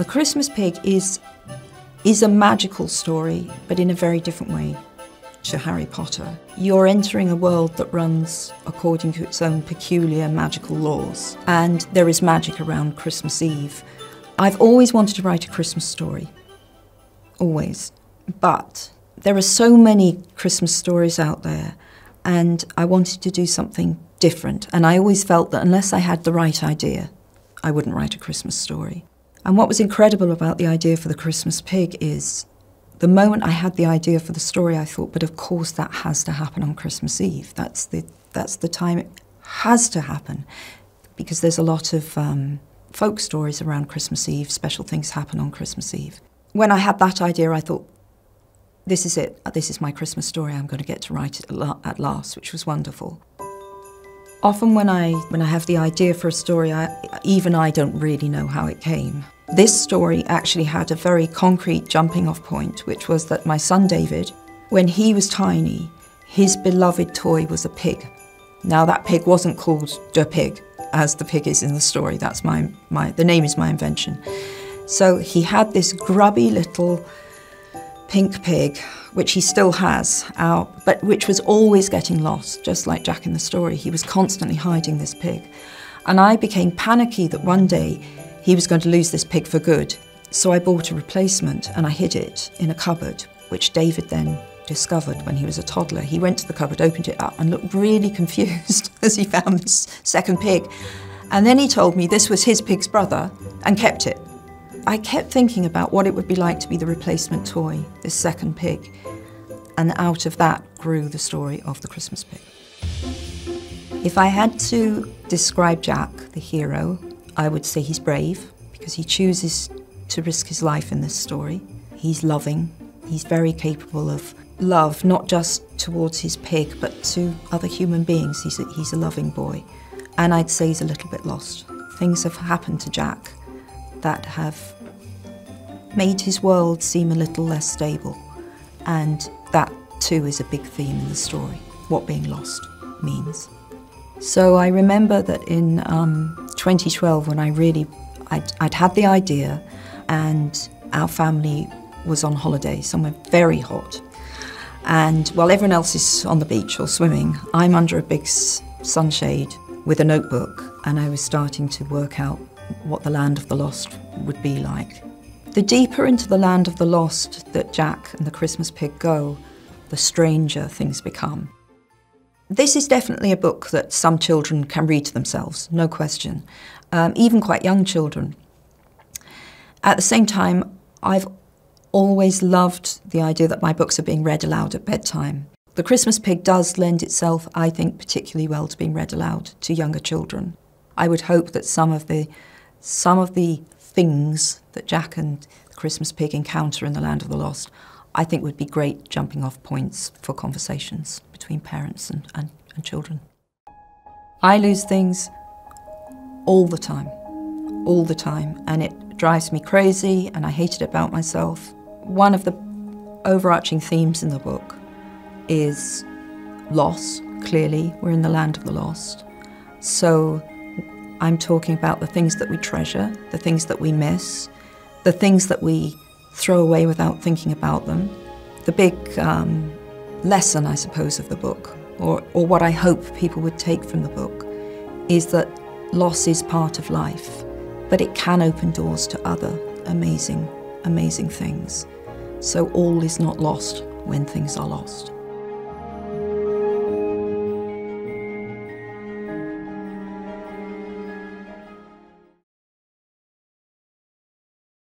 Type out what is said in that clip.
The Christmas Pig is a magical story, but in a very different way to Harry Potter. You're entering a world that runs according to its own peculiar magical laws, and there is magic around Christmas Eve. I've always wanted to write a Christmas story, always, but there are so many Christmas stories out there, and I wanted to do something different, and I always felt that unless I had the right idea, I wouldn't write a Christmas story. And what was incredible about the idea for the Christmas Pig is the moment I had the idea for the story, I thought, but of course that has to happen on Christmas Eve. That's the time it has to happen, because there's a lot of folk stories around Christmas Eve, special things happen on Christmas Eve. When I had that idea, I thought, this is it, this is my Christmas story, I'm going to get to write it at last, which was wonderful. Often when I have the idea for a story, even I don't really know how it came. This story actually had a very concrete jumping off point, which was that my son David, when he was tiny, his beloved toy was a pig. Now that pig wasn't called the pig, as the pig is in the story. That's the name is my invention. So he had this grubby little pink pig, which he still has, but which was always getting lost, just like Jack in the story. He was constantly hiding this pig. And I became panicky that one day he was going to lose this pig for good. So I bought a replacement and I hid it in a cupboard, which David then discovered when he was a toddler. He went to the cupboard, opened it up and looked really confused as he found this second pig. And then he told me this was his pig's brother and kept it. I kept thinking about what it would be like to be the replacement toy, this second pig. And out of that grew the story of the Christmas Pig. If I had to describe Jack, the hero, I would say he's brave, because he chooses to risk his life in this story. He's loving. He's very capable of love, not just towards his pig, but to other human beings. He's a loving boy. And I'd say he's a little bit lost. Things have happened to Jack that have made his world seem a little less stable. And that too is a big theme in the story, what being lost means. So I remember that in 2012 when I'd had the idea and our family was on holiday somewhere very hot. And while everyone else is on the beach or swimming, I'm under a big sunshade with a notebook, and I was starting to work out what the land of the lost would be like. The deeper into the land of the lost that Jack and the Christmas Pig go, the stranger things become. This is definitely a book that some children can read to themselves, no question, even quite young children. At the same time, I've always loved the idea that my books are being read aloud at bedtime. The Christmas Pig does lend itself, I think, particularly well to being read aloud to younger children. I would hope that some of the things that Jack and the Christmas Pig encounter in the land of the lost, I think would be great jumping off points for conversations between parents and children. I lose things all the time, and it drives me crazy and I hate it about myself. One of the overarching themes in the book is loss. Clearly, we're in the land of the lost. So I'm talking about the things that we treasure, the things that we miss, the things that we throw away without thinking about them. The big lesson, I suppose, of the book, or what I hope people would take from the book, is that loss is part of life, but it can open doors to other amazing, amazing things. So all is not lost when things are lost.